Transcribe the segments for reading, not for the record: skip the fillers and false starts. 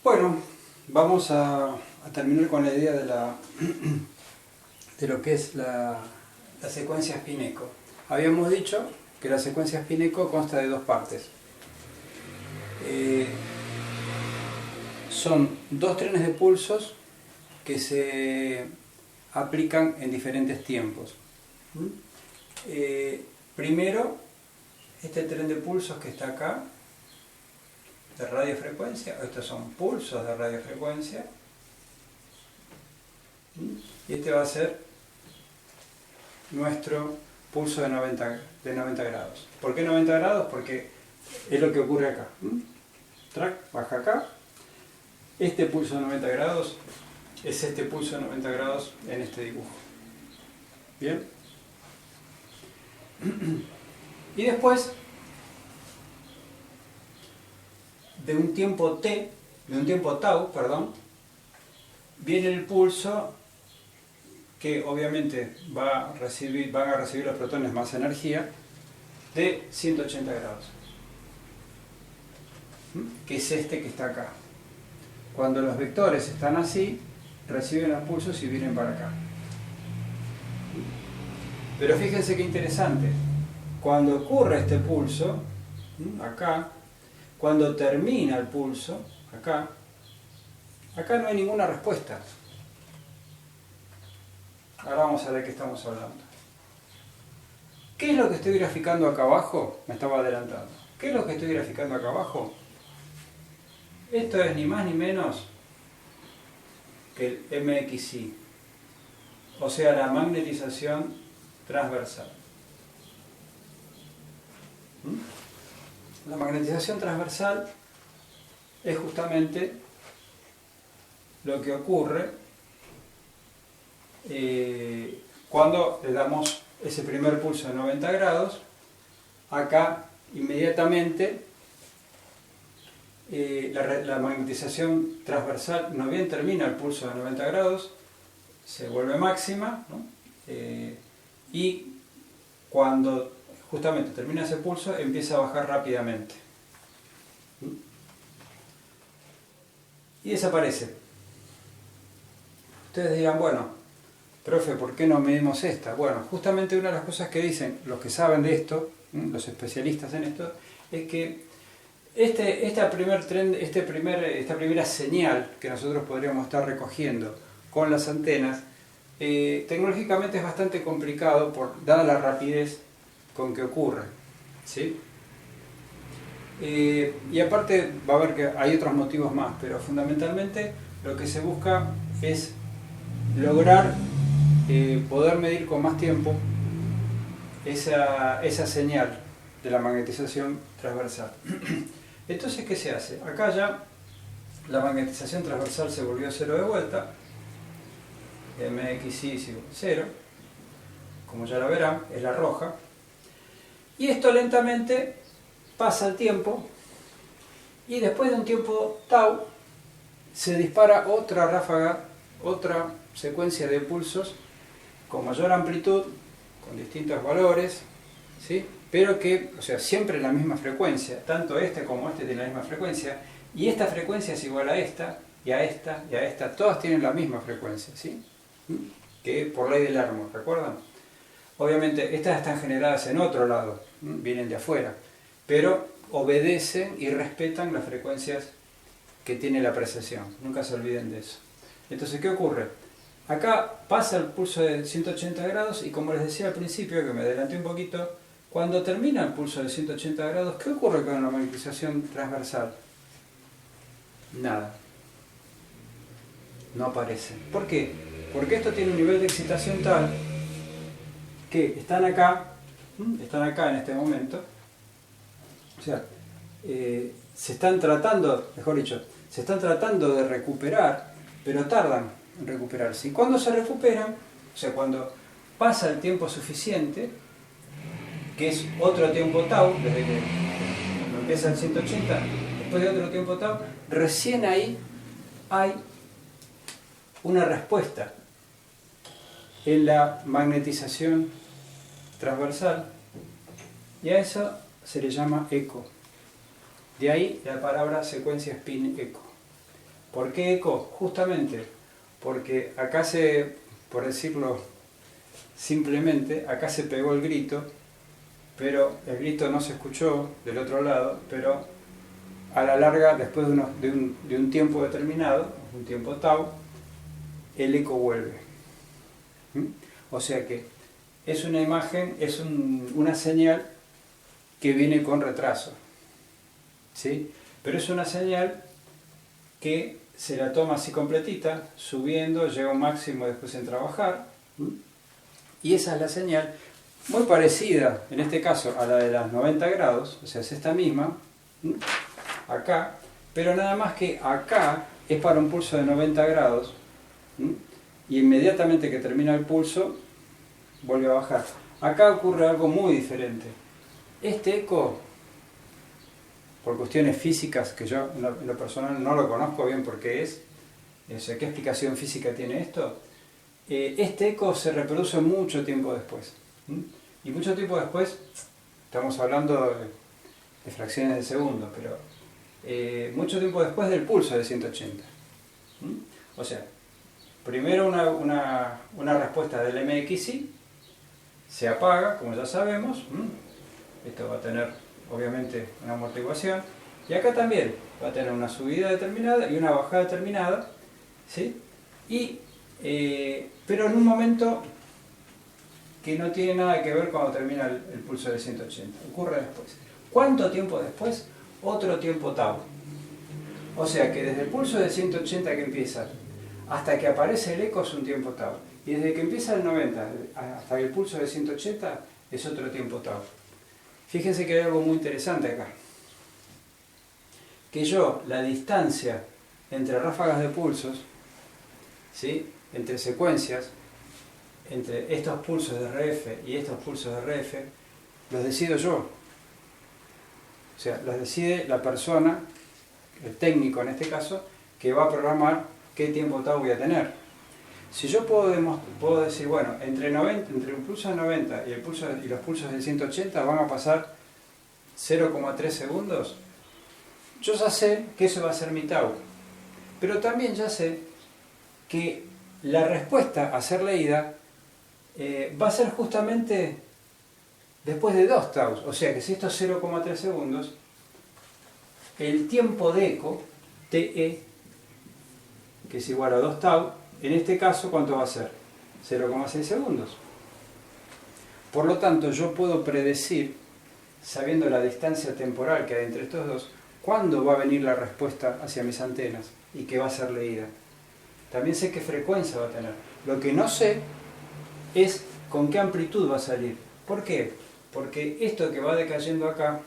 Bueno, vamos a terminar con la idea de lo que es la secuencia spin-echo. Habíamos dicho que la secuencia spin-echo consta de dos partes. Son dos trenes de pulsos que se aplican en diferentes tiempos. Primero, este tren de pulsos que está acá, de radiofrecuencia, estos son pulsos de radiofrecuencia, y este va a ser nuestro pulso de 90 grados. ¿Por qué 90 grados? Porque es lo que ocurre acá. Track, baja acá. Este pulso de 90 grados es este pulso de 90 grados en este dibujo. ¿Bien? Y después, de un tiempo tau, viene el pulso que obviamente van a recibir los protones más energía de 180 grados, que es este que está acá. Cuando los vectores están así, reciben los pulsos y vienen para acá. Pero fíjense qué interesante, cuando ocurre este pulso, acá, cuando termina el pulso, acá no hay ninguna respuesta. Ahora vamos a ver qué estamos hablando. ¿Qué es lo que estoy graficando acá abajo? Me estaba adelantando. ¿Qué es lo que estoy graficando acá abajo? Esto es ni más ni menos que el MXI, o sea, la magnetización transversal. La magnetización transversal es justamente lo que ocurre cuando le damos ese primer pulso de 90 grados. Acá inmediatamente la magnetización transversal no bien termina el pulso de 90 grados, se vuelve máxima, ¿no? Y cuando justamente termina ese pulso empieza a bajar rápidamente y desaparece. Ustedes dirán, bueno, profe, ¿por qué no medimos esta? Bueno, justamente una de las cosas que dicen los que saben de esto, los especialistas en esto, es que esta primera señal que nosotros podríamos estar recogiendo con las antenas, tecnológicamente es bastante complicado dada la rapidez con que ocurre, ¿sí? Y aparte va a haber que hay otros motivos más, pero fundamentalmente lo que se busca es lograr poder medir con más tiempo esa señal de la magnetización transversal. Entonces, ¿qué se hace? Acá ya la magnetización transversal se volvió a cero de vuelta, MXI es igual a 0, como ya lo verán, es la roja, y esto lentamente pasa el tiempo, y después de un tiempo tau se dispara otra ráfaga, otra secuencia de pulsos con mayor amplitud, con distintos valores, ¿sí? Pero que, o sea, siempre la misma frecuencia, tanto este como este tienen la misma frecuencia, y esta frecuencia es igual a esta, y a esta, y a esta, todas tienen la misma frecuencia, ¿sí? Que por ley del Larmor, ¿recuerdan? Obviamente estas están generadas en otro lado, vienen de afuera, pero obedecen y respetan las frecuencias que tiene la precesión, nunca se olviden de eso. Entonces, ¿qué ocurre? Acá pasa el pulso de 180 grados y como les decía al principio, que me adelanté un poquito, cuando termina el pulso de 180 grados, ¿qué ocurre con la magnetización transversal? Nada. No aparece. ¿Por qué? Porque esto tiene un nivel de excitación tal que están acá en este momento, o sea, se están tratando, mejor dicho, se están tratando de recuperar, pero tardan en recuperarse. Y cuando se recuperan, o sea, cuando pasa el tiempo suficiente, que es otro tiempo tau, desde que cuando empieza el 180, después de otro tiempo tau, recién ahí hay una respuesta en la magnetización transversal, y a eso se le llama eco. De ahí la palabra secuencia spin-echo. ¿Por qué eco? Justamente porque acá por decirlo simplemente, acá se pegó el grito, pero el grito no se escuchó del otro lado, pero a la larga, después de un tiempo determinado, un tiempo tau, el eco vuelve. O sea que es una imagen, es una señal que viene con retraso, ¿sí? Pero es una señal que se la toma así completita, subiendo, llega a un máximo después en trabajar, y esa es la señal, muy parecida en este caso a la de las 90 grados, o sea, es esta misma, acá, pero nada más que acá es para un pulso de 90 grados, y inmediatamente que termina el pulso, vuelve a bajar. Acá ocurre algo muy diferente. Este eco, por cuestiones físicas, que yo en lo personal no lo conozco bien porque o sea, ¿qué explicación física tiene esto? Este eco se reproduce mucho tiempo después. Y mucho tiempo después, estamos hablando de fracciones de segundo, pero mucho tiempo después del pulso de 180. O sea, primero una respuesta del MXI, se apaga, como ya sabemos, esto va a tener obviamente una amortiguación, y acá también va a tener una subida determinada y una bajada determinada, ¿sí? Pero en un momento que no tiene nada que ver cuando termina el pulso de 180, ocurre después. ¿Cuánto tiempo después? Otro tiempo tau. O sea que desde el pulso de 180 que empieza hasta que aparece el eco es un tiempo tau. Y desde que empieza el 90 hasta el pulso de 180 es otro tiempo tau. Fíjense que hay algo muy interesante acá. Que la distancia entre ráfagas de pulsos, ¿sí? Entre secuencias, entre estos pulsos de RF y estos pulsos de RF, los decido yo. O sea, los decide la persona, el técnico en este caso, que va a programar qué tiempo tau voy a tener. Si yo puedo decir, bueno, entre el pulso de 90 y los pulsos de 180 van a pasar 0,3 segundos, yo ya sé que eso va a ser mi tau. Pero también ya sé que la respuesta a ser leída va a ser justamente después de 2 taus. O sea que si esto es 0,3 segundos, el tiempo de eco, TE, que es igual a 2 tau, en este caso, ¿cuánto va a ser? 0,6 segundos. Por lo tanto, yo puedo predecir, sabiendo la distancia temporal que hay entre estos dos, cuándo va a venir la respuesta hacia mis antenas y que va a ser leída. También sé qué frecuencia va a tener. Lo que no sé es con qué amplitud va a salir. ¿Por qué? Porque esto que va decayendo acá,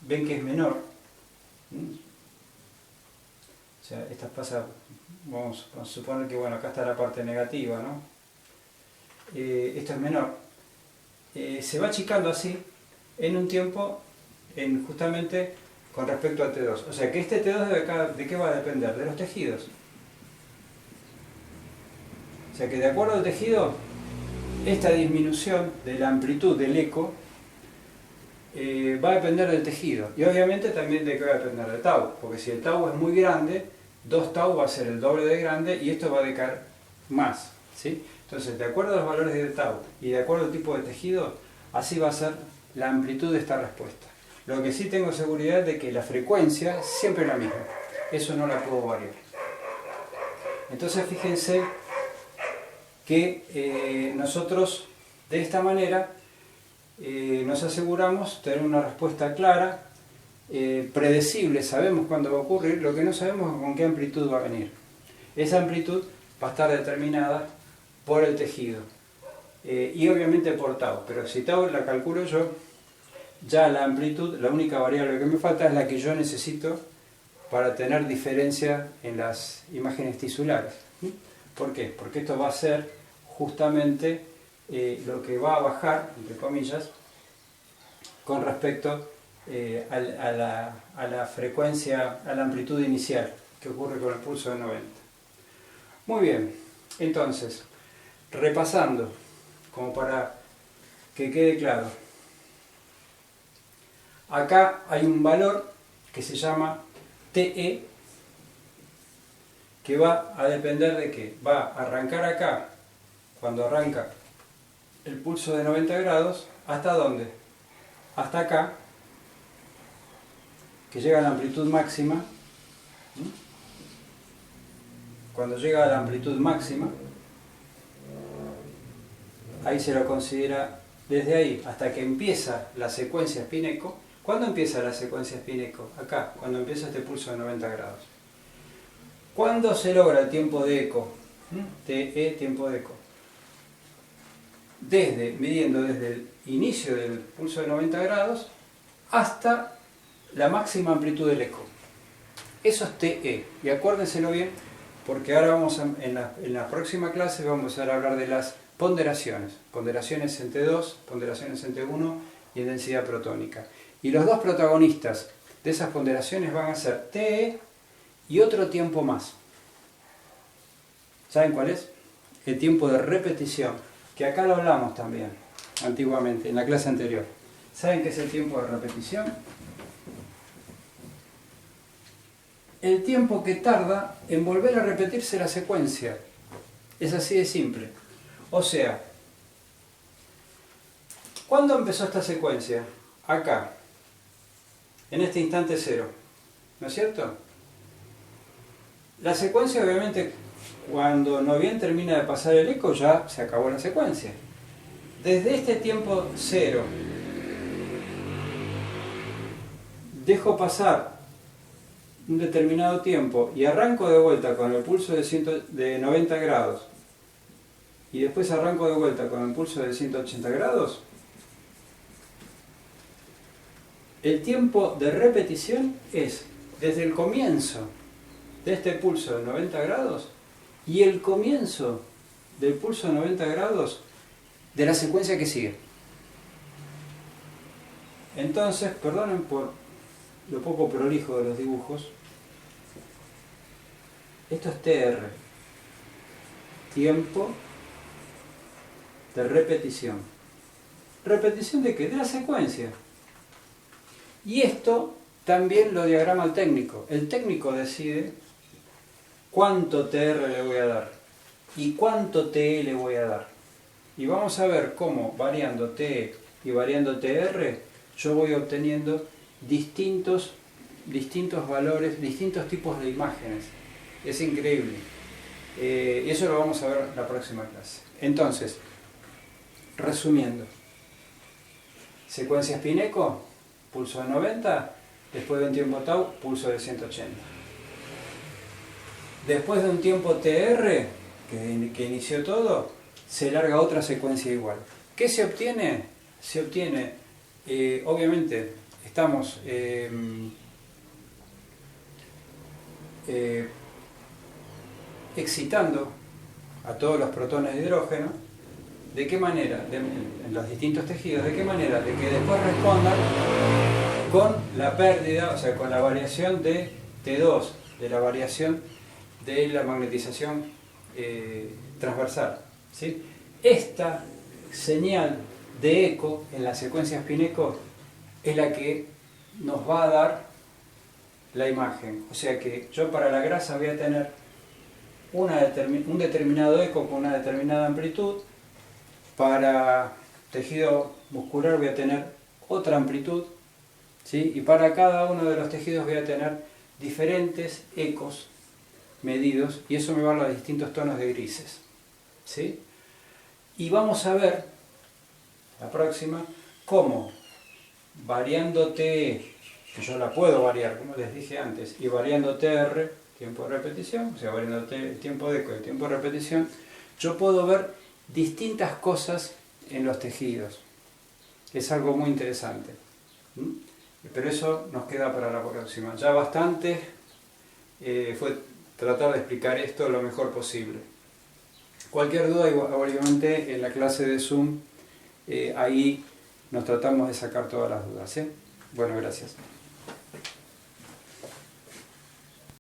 ven que es menor. O sea, estas pasa, vamos a suponer que bueno, acá está la parte negativa, ¿no? Esto es menor. Se va achicando así en un tiempo, justamente con respecto al T2. O sea que este T2 ¿de qué va a depender? De los tejidos. O sea que de acuerdo al tejido, esta disminución de la amplitud del eco va a depender del tejido. Y obviamente también de qué va a depender del tau. Porque si el tau es muy grande, 2 tau va a ser el doble de grande y esto va a decaer más, ¿sí? Entonces, de acuerdo a los valores de tau y de acuerdo al tipo de tejido, así va a ser la amplitud de esta respuesta. Lo que sí tengo seguridad de que la frecuencia siempre es la misma. Eso no la puedo variar. Entonces, fíjense que nosotros de esta manera nos aseguramos tener una respuesta clara, predecible, sabemos cuándo va a ocurrir, lo que no sabemos es con qué amplitud va a venir. Esa amplitud va a estar determinada por el tejido y obviamente por tau, pero si tau la calculo yo, ya la amplitud, la única variable que me falta es la que yo necesito para tener diferencia en las imágenes tisulares. ¿Por qué? Porque esto va a ser justamente lo que va a bajar, entre comillas, con respecto a la frecuencia, a la amplitud inicial que ocurre con el pulso de 90. Muy bien, entonces, repasando, como para que quede claro, acá hay un valor que se llama TE, que va a depender de qué. Va a arrancar acá, cuando arranca el pulso de 90 grados, ¿hasta dónde? Hasta acá, que llega a la amplitud máxima. Cuando llega a la amplitud máxima, ahí se lo considera desde ahí hasta que empieza la secuencia spin-echo. ¿Cuándo empieza la secuencia spin-echo? Acá, cuando empieza este pulso de 90 grados. ¿Cuándo se logra el tiempo de eco? TE, tiempo de eco. Midiendo desde el inicio del pulso de 90 grados hasta la máxima amplitud del eco. Eso es TE. Y acuérdenselo bien, porque ahora en la próxima clase vamos a hablar de las ponderaciones. Ponderaciones en T2, ponderaciones en T1 y en densidad protónica. Y los dos protagonistas de esas ponderaciones van a ser TE y otro tiempo más. ¿Saben cuál es? El tiempo de repetición, que acá lo hablamos también, antiguamente, en la clase anterior. ¿Saben qué es el tiempo de repetición? El tiempo que tarda en volver a repetirse la secuencia. Es así de simple. O sea, ¿cuándo empezó esta secuencia? Acá, en este instante cero, ¿no es cierto? La secuencia, obviamente, cuando no bien termina de pasar el eco, ya se acabó la secuencia. Desde este tiempo cero, dejo pasar un determinado tiempo y arranco de vuelta con el pulso de 90 grados y después arranco de vuelta con el pulso de 180 grados, el tiempo de repetición es desde el comienzo de este pulso de 90 grados y el comienzo del pulso de 90 grados de la secuencia que sigue. Entonces, perdonen por lo poco prolijo de los dibujos, esto es TR, tiempo de repetición. ¿Repetición de qué? De la secuencia. Y esto también lo diagrama el técnico. El técnico decide cuánto TR le voy a dar y cuánto TE le voy a dar. Y vamos a ver cómo variando TE y variando TR yo voy obteniendo distintos valores, distintos tipos de imágenes. Es increíble. Y eso lo vamos a ver en la próxima clase. Entonces, resumiendo. Secuencia spin-echo, pulso de 90, después de un tiempo tau, pulso de 180. Después de un tiempo TR, que inició todo, se larga otra secuencia igual. ¿Qué se obtiene? Se obtiene, obviamente, estamos excitando a todos los protones de hidrógeno. ¿De qué manera? En los distintos tejidos. ¿De qué manera? De que después respondan con la pérdida, o sea, con la variación de T2, de la variación de la magnetización transversal. ¿Sí? Esta señal de eco en la secuencia spin-echo es la que nos va a dar la imagen. O sea que yo para la grasa voy a tener un determinado eco con una determinada amplitud. Para tejido muscular voy a tener otra amplitud, ¿sí? Y para cada uno de los tejidos voy a tener diferentes ecos medidos y eso me va a los distintos tonos de grises, ¿sí? Y vamos a ver la próxima cómo variando TE, que yo la puedo variar como les dije antes, y variando TR, tiempo de repetición, o sea, variando tiempo de eco y tiempo de repetición, yo puedo ver distintas cosas en los tejidos. Es algo muy interesante. Pero eso nos queda para la próxima. Ya bastante fue tratar de explicar esto lo mejor posible. Cualquier duda, obviamente en la clase de Zoom, ahí nos tratamos de sacar todas las dudas. Bueno, gracias.